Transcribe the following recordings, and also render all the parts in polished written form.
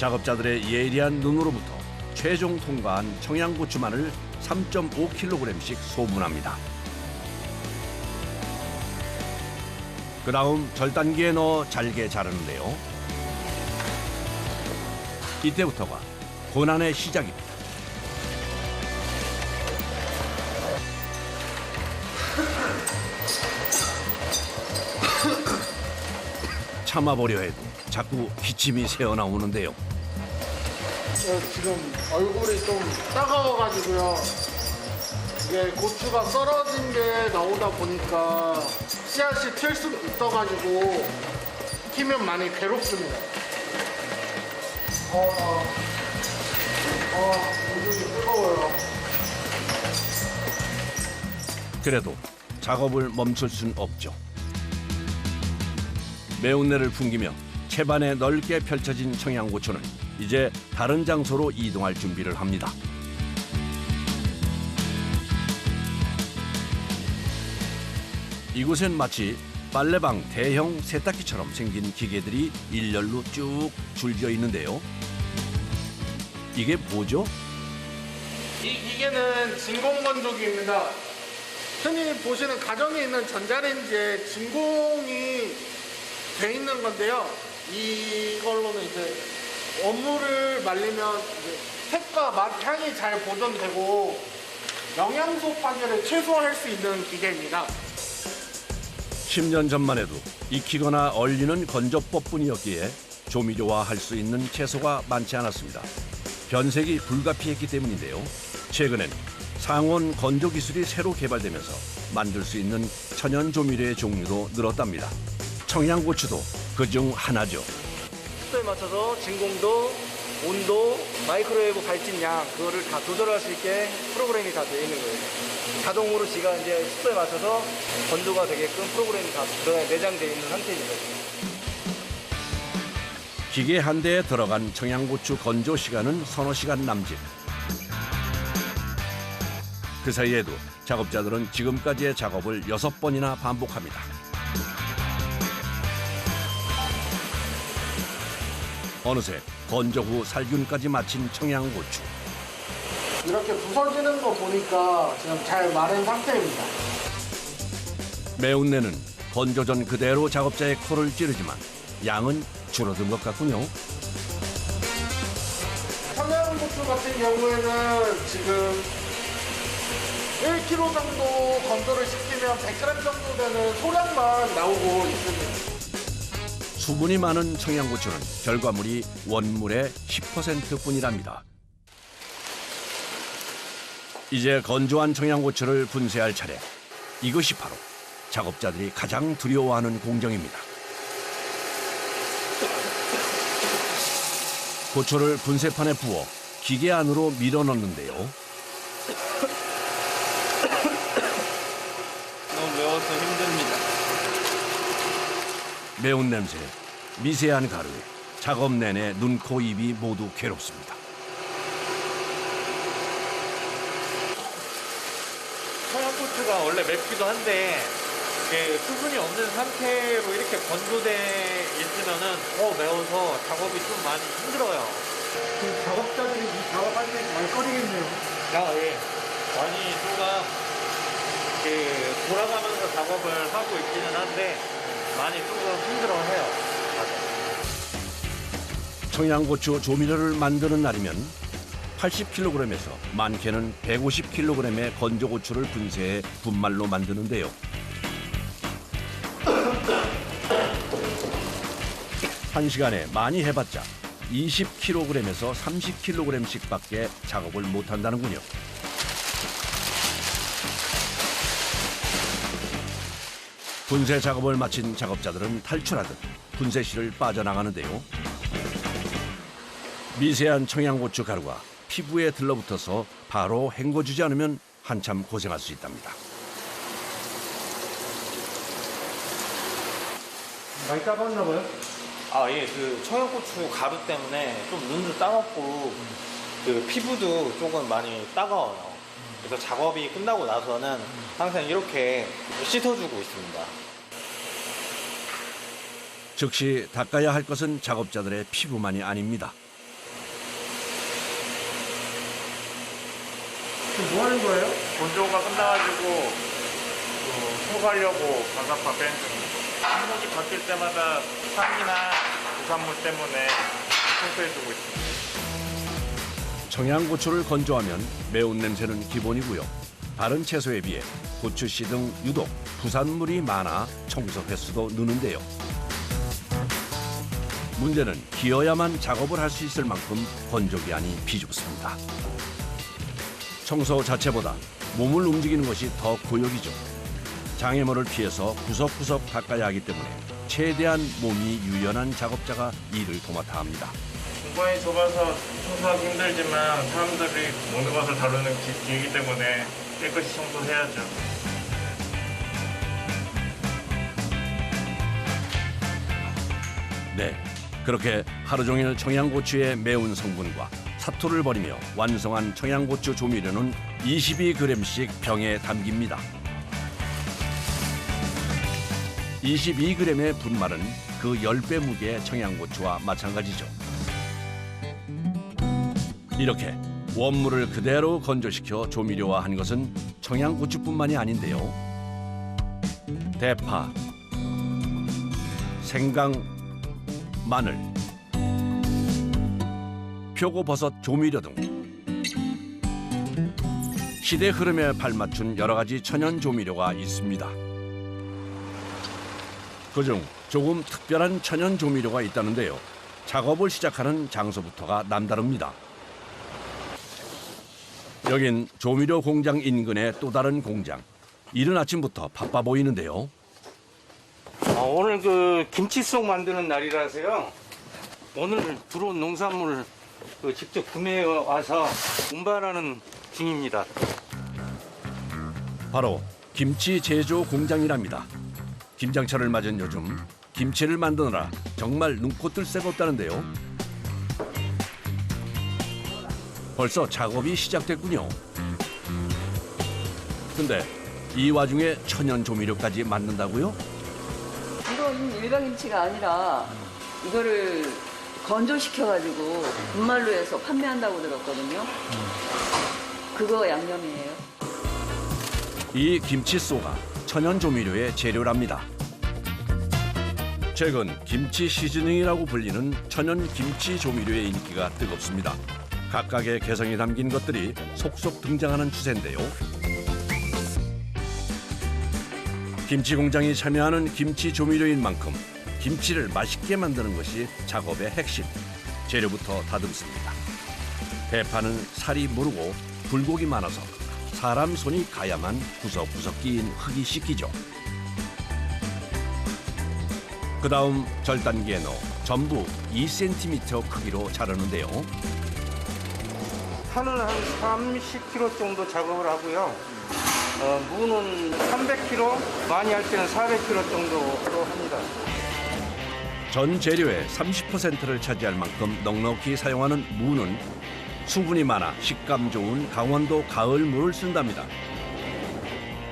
작업자들의 예리한 눈으로부터 최종 통과한 청양고추만을 3.5kg씩 소분합니다. 그 다음 절단기에 넣어 잘게 자르는데요. 이때부터가 고난의 시작입니다. 참아보려 해도 자꾸 기침이 새어나오는데요. 지금 얼굴이 좀 따가워가지고요. 이게 고추가 썰어진 게 나오다 보니까 씨앗이 튈 수 있어가지고 튀면 많이 괴롭습니다. 얼굴이 뜨거워요. 그래도 작업을 멈출 순 없죠. 매운내를 풍기며 채반에 넓게 펼쳐진 청양고추는 이제 다른 장소로 이동할 준비를 합니다. 이곳엔 마치 빨래방 대형 세탁기처럼 생긴 기계들이 일렬로 쭉 줄지어 있는데요. 이게 뭐죠? 이 기계는 진공건조기입니다. 흔히 보시는 가정에 있는 전자레인지에 진공이 돼 있는 건데요. 이걸로는 이제 원물을 말리면 이제 색과 맛, 향이 잘 보존되고 영양소 파괴를 최소화할 수 있는 기계입니다. 10년 전만 해도 익히거나 얼리는 건조법뿐이었기에 조미료화할 수 있는 채소가 많지 않았습니다. 변색이 불가피했기 때문인데요. 최근엔 상온 건조 기술이 새로 개발되면서 만들 수 있는 천연 조미료의 종류도 늘었답니다. 청양고추도 그중 하나죠. 습도에 맞춰서 진공도, 온도, 마이크로웨이브 발진량 그거를 다 조절할 수 있게 프로그램이 다 되어 있는 거예요. 자동으로 지가 이제 습도에 맞춰서 건조가 되게끔 프로그램이 다 내장되어 있는 상태입니다. 기계 한 대에 들어간 청양고추 건조 시간은 서너 시간 남짓. 그 사이에도 작업자들은 지금까지의 작업을 6번이나 반복합니다. 어느새 건조 후 살균까지 마친 청양고추. 이렇게 부서지는 거 보니까 지금 잘 마른 상태입니다. 매운내는 건조 전 그대로 작업자의 코를 찌르지만 양은 줄어든 것 같군요. 청양고추 같은 경우에는 지금 1kg 정도 건조를 시키면 100g 정도 되는 소량만 나오고 있습니다. 수분이 많은 청양고추는 결과물이 원물의 10%뿐이랍니다. 이제 건조한 청양고추를 분쇄할 차례. 이것이 바로 작업자들이 가장 두려워하는 공정입니다. 고추를 분쇄판에 부어 기계 안으로 밀어 넣는데요. 너무 매워서 힘듭니다. 매운 냄새, 미세한 가루, 작업 내내 눈, 코, 입이 모두 괴롭습니다. 청양고추가 원래 맵기도 한데 이게 수분이 없는 상태로 이렇게 건조돼 있으면은 더 매워서 작업이 좀 많이 힘들어요. 지금 작업자들이 이 작업할 때 많이 꺼리겠네요. 예. 많이 조금 돌아가면서 작업을 하고 있기는 한데 많이 조금 힘들어해요. 청양고추 조미료를 만드는 날이면 80kg에서 많게는 150kg의 건조고추를 분쇄해 분말로 만드는데요. 한 시간에 많이 해봤자 20kg에서 30kg씩밖에 작업을 못한다는군요. 분쇄 작업을 마친 작업자들은 탈출하듯 분쇄실을 빠져나가는데요. 미세한 청양고추 가루가 피부에 들러붙어서 바로 헹궈주지 않으면 한참 고생할 수 있답니다. 많이 따가웠나 봐요? 예. 그 청양고추 가루 때문에 좀 눈도 따갑고 그 피부도 조금 많이 따가워요. 그래서 작업이 끝나고 나서는 항상 이렇게 씻어주고 있습니다. 즉시 닦아야 할 것은 작업자들의 피부만이 아닙니다. 지금 뭐 하는 거예요? 건조가 끝나가지고 소가려고 바삭바 뺀 항목이 바뀔 때마다 향이나 부산물 때문에 청소해주고 있습니다. 청양고추를 건조하면 매운 냄새는 기본이고요. 다른 채소에 비해 고추씨 등 유독 부산물이 많아 청소 횟수도 느는데요. 문제는 기어야만 작업을 할 수 있을 만큼 건조기한이 비좁습니다. 청소 자체보다 몸을 움직이는 것이 더 고역이죠. 장애물을 피해서 구석구석 닦아야 하기 때문에 최대한 몸이 유연한 작업자가 일을 도맡아 합니다. 공간이 좁아서 청소하기 힘들지만 사람들이 모든 것을 다루는 기이기 때문에 깨끗이 청소해야죠. 네, 그렇게 하루 종일 청양고추의 매운 성분과 사투를 벌이며 완성한 청양고추 조미료는 22g씩 병에 담깁니다. 22g의 분말은 그 10배 무게의 청양고추와 마찬가지죠. 이렇게 원물을 그대로 건조시켜 조미료화한 것은 청양고추뿐만이 아닌데요. 대파, 생강, 마늘, 표고버섯 조미료 등 시대 흐름에 발맞춘 여러 가지 천연 조미료가 있습니다. 그중 조금 특별한 천연 조미료가 있다는데요. 작업을 시작하는 장소부터가 남다릅니다. 여긴 조미료 공장 인근의 또 다른 공장. 이른 아침부터 바빠 보이는데요. 오늘 그 김치속 만드는 날이라서요. 오늘 들어온 농산물을 직접 구매해 와서 운반하는 중입니다. 바로 김치 제조 공장이랍니다. 김장철을 맞은 요즘 김치를 만드느라 정말 눈꽃들 새가 없다는데요. 벌써 작업이 시작됐군요. 근데 이 와중에 천연 조미료까지 만든다고요? 이건 일반 김치가 아니라 이거를 건조시켜가지고 분말로 해서 판매한다고 들었거든요. 그거 양념이에요. 이 김치쏘가 천연 조미료의 재료랍니다. 최근 김치 시즈닝이라고 불리는 천연 김치 조미료의 인기가 뜨겁습니다. 각각의 개성이 담긴 것들이 속속 등장하는 추세인데요. 김치 공장이 참여하는 김치 조미료인 만큼 김치를 맛있게 만드는 것이 작업의 핵심. 재료부터 다듬습니다. 대파는 살이 무르고 굴곡이 많아서 사람 손이 가야만 구석구석 끼인 흙이 씻기죠. 그 다음 절단기에 넣어 전부 2cm 크기로 자르는데요. 파는 한 30kg 정도 작업을 하고요. 무는 300kg, 많이 할 때는 400kg 정도로 합니다. 전 재료의 30%를 차지할 만큼 넉넉히 사용하는 무는 수분이 많아 식감 좋은 강원도 가을 무를 쓴답니다.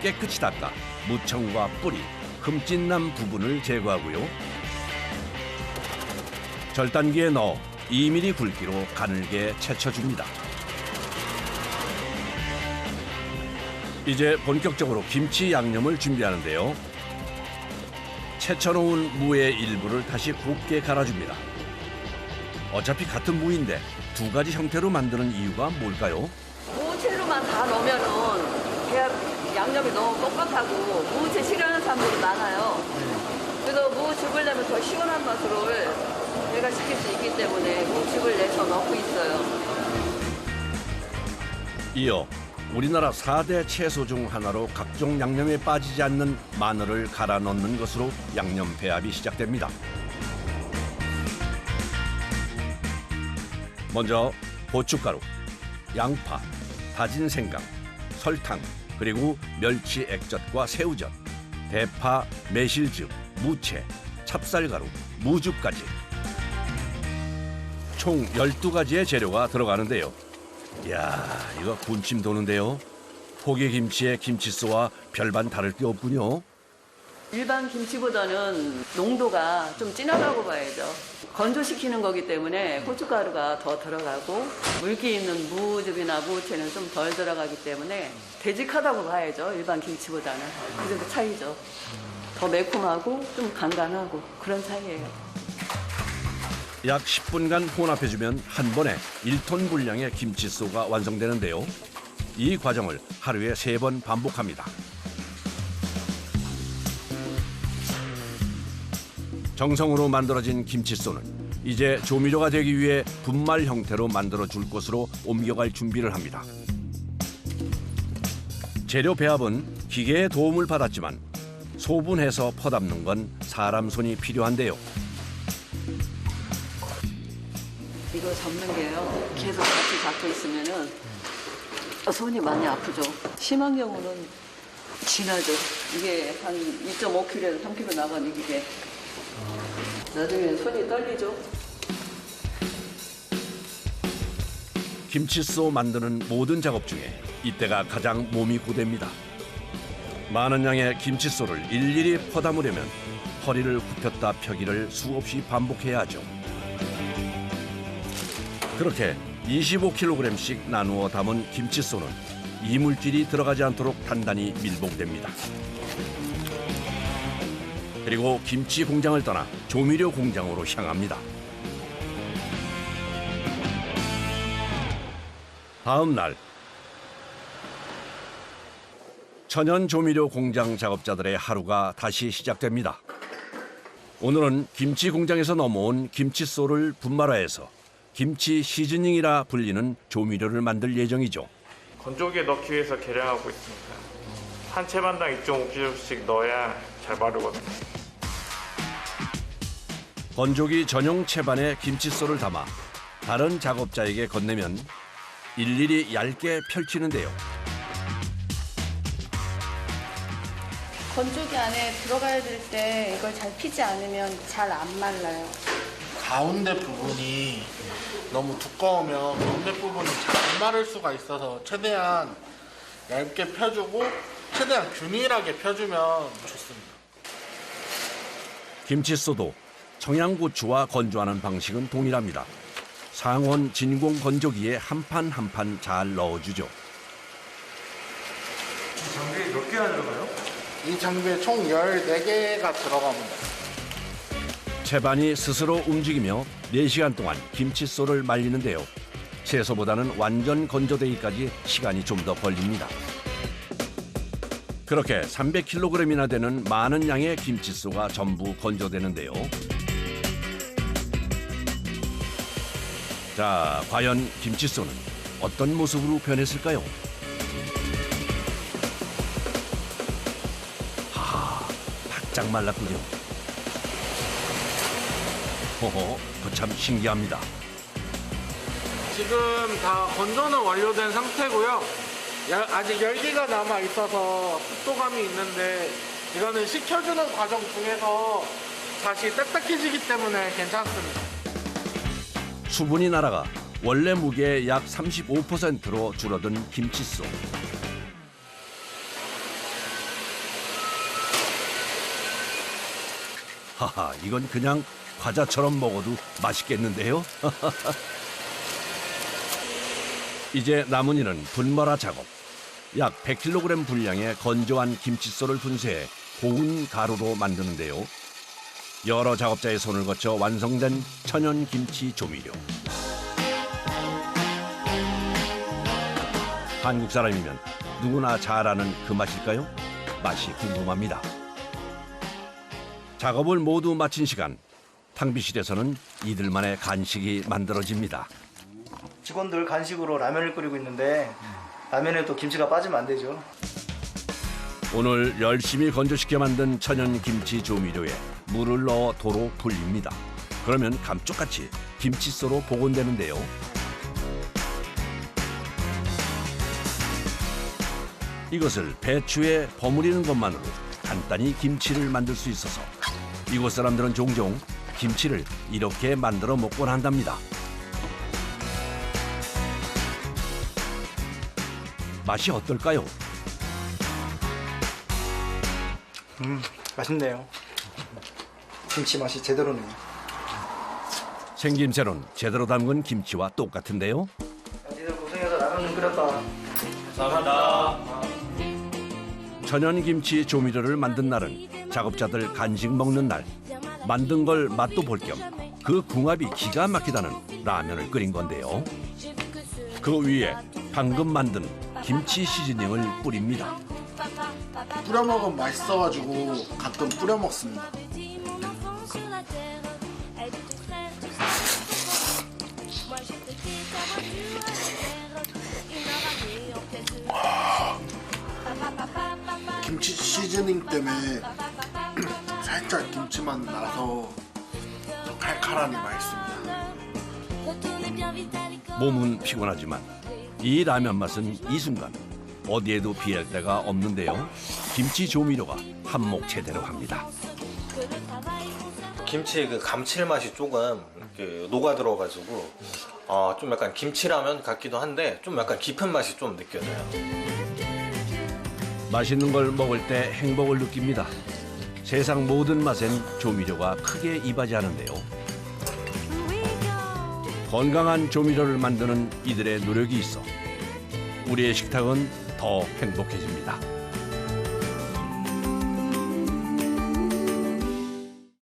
깨끗이 닦아 무청과 뿌리, 흠집난 부분을 제거하고요. 절단기에 넣어 2mm 굵기로 가늘게 채쳐줍니다. 이제 본격적으로 김치 양념을 준비하는데요. 채쳐놓은 무의 일부를 다시 곱게 갈아줍니다. 어차피 같은 무인데 두 가지 형태로 만드는 이유가 뭘까요? 무채로만 다 넣으면은 그냥 양념이 너무 똑같하고 무채 싫어하는 사람들이 많아요. 그래서 무즙을 내면 더 시원한 맛으로 배가시킬 수 있기 때문에 무즙을 내서 넣고 있어요. 이어 우리나라 4대 채소 중 하나로 각종 양념에 빠지지 않는 마늘을 갈아 넣는 것으로 양념 배합이 시작됩니다. 먼저 고춧가루, 양파, 다진 생강, 설탕, 그리고 멸치 액젓과 새우젓, 대파, 매실즙, 무채, 찹쌀가루, 무즙까지 총 12가지의 재료가 들어가는데요. 이야, 이거 군침 도는데요. 포기김치의 김치소와 별반 다를 게 없군요. 일반 김치보다는 농도가 좀 진하다고 봐야죠. 건조시키는 거기 때문에 고춧가루가 더 들어가고 물기 있는 무즙이나 무채는 좀 덜 들어가기 때문에 되직하다고 봐야죠. 일반 김치보다는. 그 정도 차이죠. 더 매콤하고 좀 간간하고 그런 차이예요. 약 10분간 혼합해주면 한 번에 1톤 분량의 김치소가 완성되는데요. 이 과정을 하루에 3번 반복합니다. 정성으로 만들어진 김치소는 이제 조미료가 되기 위해 분말 형태로 만들어줄 곳으로 옮겨갈 준비를 합니다. 재료 배합은 기계의 도움을 받았지만 소분해서 퍼담는 건 사람 손이 필요한데요. 이거 접는 게요. 계속 같이 잡고 있으면은 손이 많이 아프죠. 심한 경우는 지나죠. 이게 한 2.5kg에서 3kg 나가는 이게. 나중에 손이 떨리죠. 김치소 만드는 모든 작업 중에 이때가 가장 몸이 고됩니다. 많은 양의 김치소를 일일이 퍼담으려면 허리를 굽혔다 펴기를 수없이 반복해야 하죠. 그렇게 25kg씩 나누어 담은 김치소는 이물질이 들어가지 않도록 단단히 밀봉됩니다. 그리고 김치 공장을 떠나 조미료 공장으로 향합니다. 다음 날 천연 조미료 공장 작업자들의 하루가 다시 시작됩니다. 오늘은 김치 공장에서 넘어온 김치소를 분말화해서 김치 시즈닝이라 불리는 조미료를 만들 예정이죠. 건조기에 넣기 위해서 계량하고 있습니다. 한 채반당 2.5kg씩 넣어야 잘 마르거든요. 건조기 전용 채반에 김치소를 담아 다른 작업자에게 건네면 일일이 얇게 펼치는데요. 건조기 안에 들어가야 될 때 이걸 잘 피지 않으면 잘 안 말라요. 가운데 부분이 너무 두꺼우면 가운데 부분이 잘 안 마를 수가 있어서 최대한 얇게 펴주고 최대한 균일하게 펴주면 좋습니다. 김치소도 청양고추와 건조하는 방식은 동일합니다. 상온 진공 건조기에 한 판 한 판 잘 넣어주죠. 장비에 몇 개나 들어가요? 이 장비에 총 14개가 들어갑니다. 채반이 스스로 움직이며 4시간 동안 김치소를 말리는데요. 채소보다는 완전 건조되기까지 시간이 좀 더 걸립니다. 그렇게 300kg이나 되는 많은 양의 김치소가 전부 건조되는데요. 자, 과연 김치소는 어떤 모습으로 변했을까요? 하하, 바짝 말랐군요. 호호, 참 신기합니다. 지금 다 건조는 완료된 상태고요. 아직 열기가 남아 있어서 습도감이 있는데 이거는 식혀주는 과정 중에서 다시 딱딱해지기 때문에 괜찮습니다. 수분이 날아가 원래 무게의 약 35%로 줄어든 김치소. 하하, 이건 그냥 과자처럼 먹어도 맛있겠는데요? 이제 남은 일은 분말화 작업. 약 100kg 분량의 건조한 김치소를 분쇄해 고운 가루로 만드는데요. 여러 작업자의 손을 거쳐 완성된 천연 김치 조미료. 한국 사람이면 누구나 잘 아는 그 맛일까요? 맛이 궁금합니다. 작업을 모두 마친 시간, 탕비실에서는 이들만의 간식이 만들어집니다. 직원들 간식으로 라면을 끓이고 있는데 라면에도 김치가 빠지면 안 되죠. 오늘 열심히 건조시켜 만든 천연 김치 조미료에 물을 넣어 도로 불립니다. 그러면 감쪽같이 김치소로 복원되는데요. 이것을 배추에 버무리는 것만으로 간단히 김치를 만들 수 있어서 이곳 사람들은 종종 김치를 이렇게 만들어 먹곤 한답니다. 맛이 어떨까요? 맛있네요. 김치 맛이 제대로네요. 생김새는 제대로 담근 김치와 똑같은데요. 니들 고생해서 라면 끓였다. 감사합니다. 천연김치 조미료를 만든 날은 작업자들 간식 먹는 날. 만든 걸 맛도 볼 겸 그 궁합이 기가 막히다는 라면을 끓인 건데요. 그 위에 방금 만든 김치 시즈닝을 뿌립니다. 뿌려 먹으면 맛있어가지고 가끔 뿌려 먹습니다. 김치 시즈닝 때문에 살짝 김치맛 나서 더 칼칼하니 맛있습니다. 몸은 피곤하지만 이 라면 맛은 이 순간 어디에도 비할 데가 없는데요. 김치 조미료가 한몫 제대로 합니다. 김치의 그 감칠맛이 조금 녹아 들어가지고 좀 약간 김치라면 같기도 한데 좀 약간 깊은 맛이 좀 느껴져요. 맛있는 걸 먹을 때 행복을 느낍니다. 세상 모든 맛엔 조미료가 크게 이바지하는데요. 건강한 조미료를 만드는 이들의 노력이 있어 우리의 식탁은 더 행복해집니다.